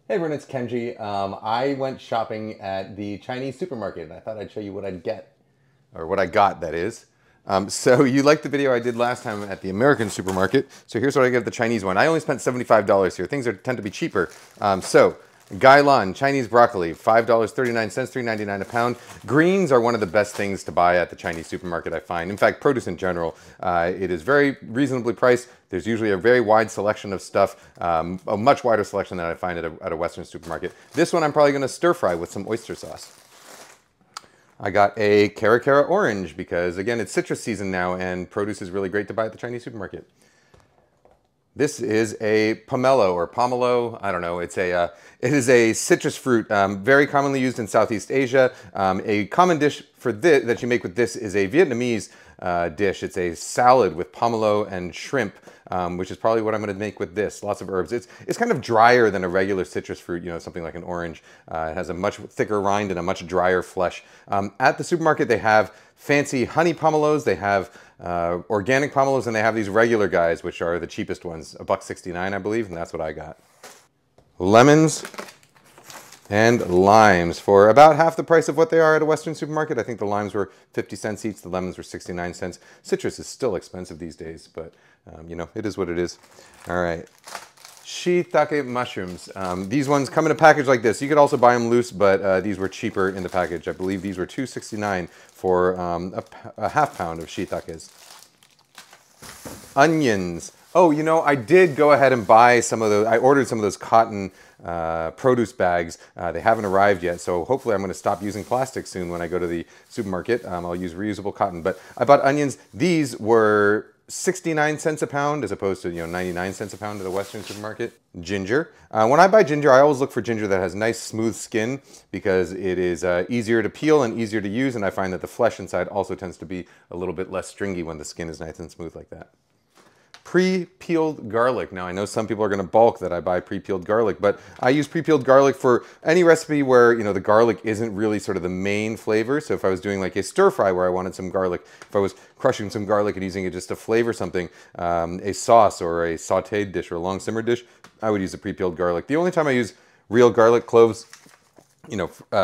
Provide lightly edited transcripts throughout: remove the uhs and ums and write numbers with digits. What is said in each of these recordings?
Hey everyone, it's Kenji. I went shopping at the Chinese supermarket and I thought I'd show you what I'd get, or what I got, that is. So you liked the video I did last time at the American supermarket. So here's what I get at the Chinese one. I only spent $75 here. Things tend to be cheaper. Gailan, Chinese broccoli, $5.39, $3.99 a pound. Greens are one of the best things to buy at the Chinese supermarket, I find. In fact, produce in general. It is very reasonably priced. There's usually a very wide selection of stuff, a much wider selection than I find at a Western supermarket. This one I'm probably going to stir fry with some oyster sauce. I got a Cara orange because, again, it's citrus season now and produce is really great to buy at the Chinese supermarket. This is a pomelo or pomelo. I don't know. It is a citrus fruit, very commonly used in Southeast Asia. A common dish for this that you make with this is a Vietnamese dish. It's a salad with pomelo and shrimp, which is probably what I'm going to make with this. Lots of herbs. It's kind of drier than a regular citrus fruit. You know, something like an orange. It has a much thicker rind and a much drier flesh. At the supermarket, they have fancy honey pomelos. They have organic pomelos, and they have these regular guys, which are the cheapest ones, $1.69, I believe, and that's what I got. Lemons and limes for about half the price of what they are at a Western supermarket. I think the limes were 50 cents each, the lemons were 69 cents. Citrus is still expensive these days, but you know, it is what it is. All right. Shiitake mushrooms. These ones come in a package like this. You could also buy them loose, but these were cheaper in the package. I believe these were $2.69 for a half pound of shiitakes. Onions. Oh, you know, I did go ahead and buy some of those. I ordered some of those cotton produce bags. They haven't arrived yet, so hopefully I'm going to stop using plastic soon when I go to the supermarket. I'll use reusable cotton. But I bought onions. These were 69 cents a pound as opposed to 99 cents a pound at a Western supermarket. Ginger. When I buy ginger, I always look for ginger that has nice smooth skin because it is easier to peel and easier to use, and I find that the flesh inside also tends to be a little bit less stringy when the skin is nice and smooth like that. Pre-peeled garlic. Now I know some people are going to balk that I buy pre-peeled garlic, but I use pre-peeled garlic for any recipe where the garlic isn't really sort of the main flavor. So if I was doing like a stir fry where I wanted some garlic, if I was crushing some garlic and using it just to flavor something, a sauce or a sautéed dish or a long simmered dish, I would use the pre-peeled garlic. The only time I use real garlic cloves,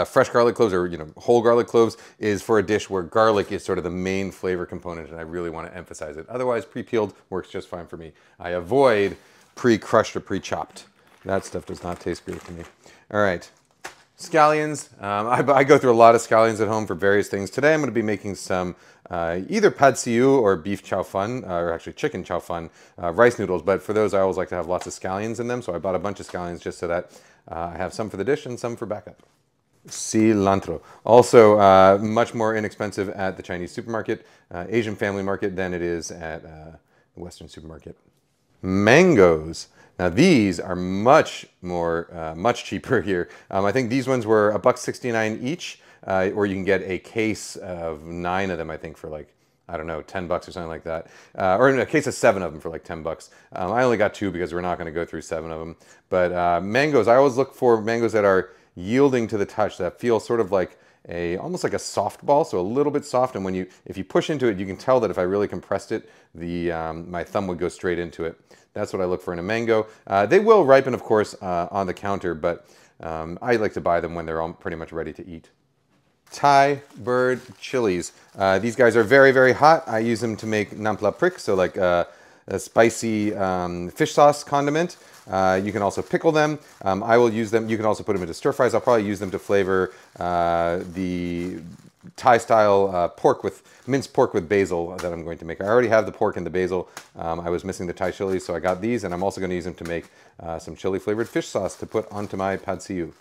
fresh garlic cloves or whole garlic cloves is for a dish where garlic is sort of the main flavor component and I really want to emphasize it. Otherwise, pre-peeled works just fine for me. I avoid pre-crushed or pre-chopped. That stuff does not taste great to me. All right, scallions. I go through a lot of scallions at home for various things. Today I'm going to be making some either pad see ew or beef chow fun, or actually chicken chow fun, rice noodles. But for those, I always like to have lots of scallions in them. So I bought a bunch of scallions just so that I have some for the dish and some for backup. Cilantro. Also much more inexpensive at the Chinese supermarket, Asian family market than it is at the Western supermarket. Mangoes. Now these are much cheaper here. I think these ones were $1.69 each, or you can get a case of 9 of them, I think, for like, I don't know, 10 bucks or something like that. Or in a case of 7 of them for like 10 bucks. I only got 2 because we're not going to go through 7 of them. But mangoes, I always look for mangoes that are yielding to the touch, that feel sort of like almost like a softball, so a little bit soft. And if you push into it, you can tell that if I really compressed it, my thumb would go straight into it. That's what I look for in a mango. They will ripen, of course, on the counter, but I like to buy them when they're all pretty much ready to eat. Thai bird chilies. These guys are very, very hot. I use them to make nam pla prik, so like a spicy fish sauce condiment. You can also pickle them. I will use them. You can also put them into stir fries. I'll probably use them to flavor the Thai-style minced pork with basil that I'm going to make. I already have the pork and the basil. I was missing the Thai chilies, so I got these, and I'm also going to use them to make some chili-flavored fish sauce to put onto my pad see ew.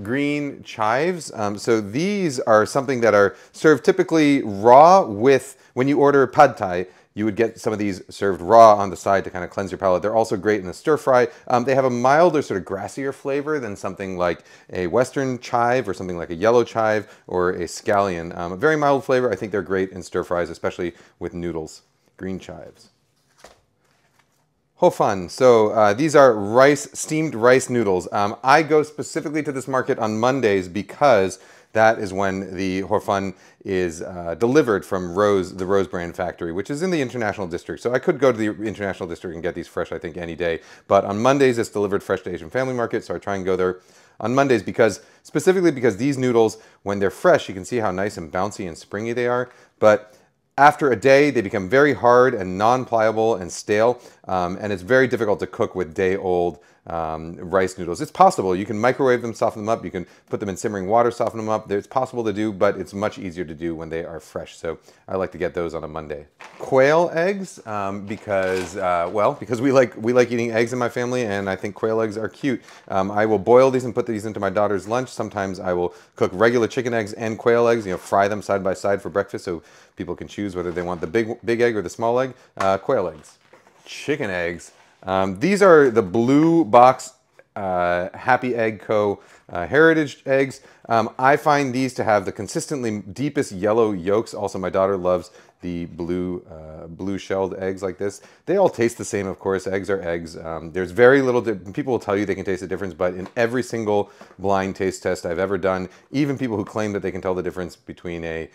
Green chives. So these are something that are served typically raw with, when you order pad thai, you would get some of these served raw on the side to kind of cleanse your palate. They're also great in a stir fry. They have a milder, sort of grassier flavor than something like a Western chive or something like a yellow chive or a scallion. A very mild flavor. I think they're great in stir fries, especially with noodles. Green chives. Hofan. So these are steamed rice noodles. I go specifically to this market on Mondays because that is when the Horfun is delivered from the Rose brand factory, which is in the International District. So I could go to the International District and get these fresh, I think, any day. But on Mondays, it's delivered fresh to Asian Family Market, so I try and go there on Mondays specifically because these noodles, when they're fresh, you can see how nice and bouncy and springy they are. But after a day, they become very hard and non-pliable and stale, and it's very difficult to cook with day-old rice noodles. It's possible. You can microwave them, soften them up. You can put them in simmering water, soften them up. It's possible to do, but it's much easier to do when they are fresh. So I like to get those on a Monday. Quail eggs, because we like eating eggs in my family, and I think quail eggs are cute. I will boil these and put these into my daughter's lunch. Sometimes I will cook regular chicken eggs and quail eggs, fry them side by side for breakfast so people can choose whether they want the big egg or the small egg. Quail eggs. Chicken eggs. These are the Blue Box Happy Egg Co. Heritage eggs. I find these to have the consistently deepest yellow yolks. Also, my daughter loves the blue shelled eggs like this. They all taste the same, of course. Eggs are eggs. There's very little, people will tell you they can taste the difference, but in every single blind taste test I've ever done, even people who claim that they can tell the difference between a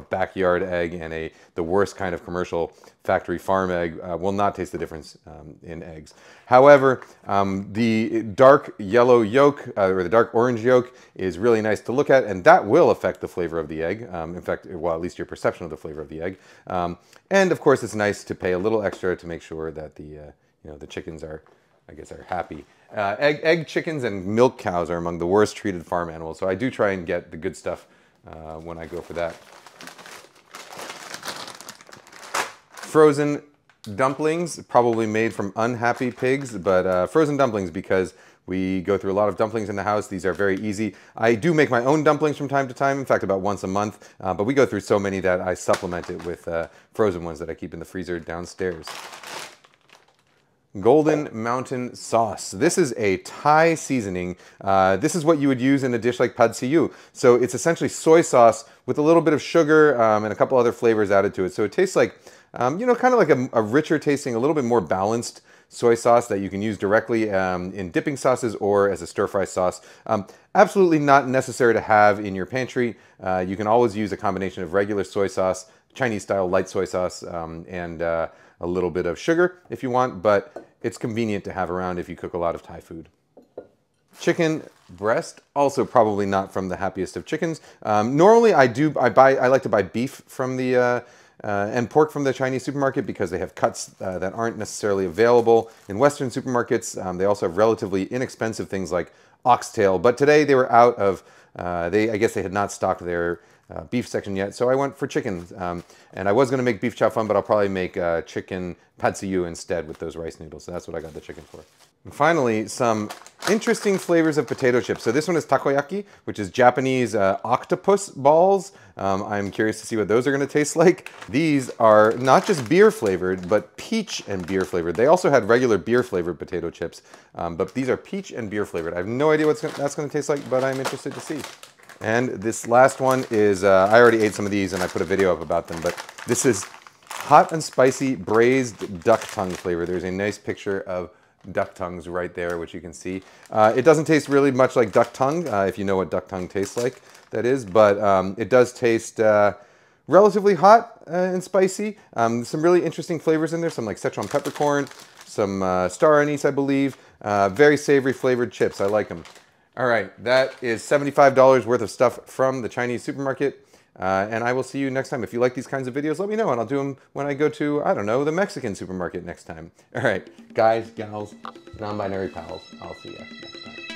backyard egg and the worst kind of commercial factory farm egg will not taste the difference in eggs. However, the dark yellow yolk or the dark orange yolk is really nice to look at, and that will affect the flavor of the egg. In fact, well, at least your perception of the flavor of the egg. And of course, it's nice to pay a little extra to make sure that the chickens are happy. Egg chickens and milk cows are among the worst treated farm animals, so I do try and get the good stuff when I go for that. Frozen dumplings, probably made from unhappy pigs, but frozen dumplings because we go through a lot of dumplings in the house. These are very easy. I do make my own dumplings from time to time, in fact about once a month, but we go through so many that I supplement it with frozen ones that I keep in the freezer downstairs. Golden Mountain Sauce. This is a Thai seasoning. This is what you would use in a dish like pad see ew. So it's essentially soy sauce with a little bit of sugar and a couple other flavors added to it. So it tastes like, kind of like a richer tasting, a little bit more balanced soy sauce that you can use directly in dipping sauces or as a stir-fry sauce. Absolutely not necessary to have in your pantry. You can always use a combination of regular soy sauce, Chinese-style light soy sauce, and a little bit of sugar if you want, but it's convenient to have around if you cook a lot of Thai food. Chicken breast, also probably not from the happiest of chickens. Normally I like to buy beef from the and pork from the Chinese supermarket because they have cuts that aren't necessarily available in Western supermarkets. They also have relatively inexpensive things like oxtail, but today they were out of, I guess they had not stocked their beef section yet, so I went for chickens. And I was going to make beef chow fun, but I'll probably make chicken pad see ew instead with those rice noodles, so that's what I got the chicken for. And finally, some interesting flavors of potato chips. So this one is takoyaki, which is Japanese octopus balls. I'm curious to see what those are going to taste like. These are not just beer flavored, but peach and beer flavored. They also had regular beer flavored potato chips, but these are peach and beer flavored. I have no idea what that's going to taste like, but I'm interested to see. And this last one is, I already ate some of these and I put a video up about them, but this is hot and spicy braised duck tongue flavor. There's a nice picture of duck tongues right there, which you can see. It doesn't taste really much like duck tongue, if you know what duck tongue tastes like, that is, but it does taste relatively hot and spicy. Some really interesting flavors in there, some like Szechuan peppercorn, some star anise, I believe. Very savory flavored chips, I like them. All right, that is $75 worth of stuff from the Chinese supermarket. And I will see you next time. If you like these kinds of videos, let me know, and I'll do them when I go to, I don't know, the Mexican supermarket next time. All right, guys, gals, non-binary pals, I'll see you next time.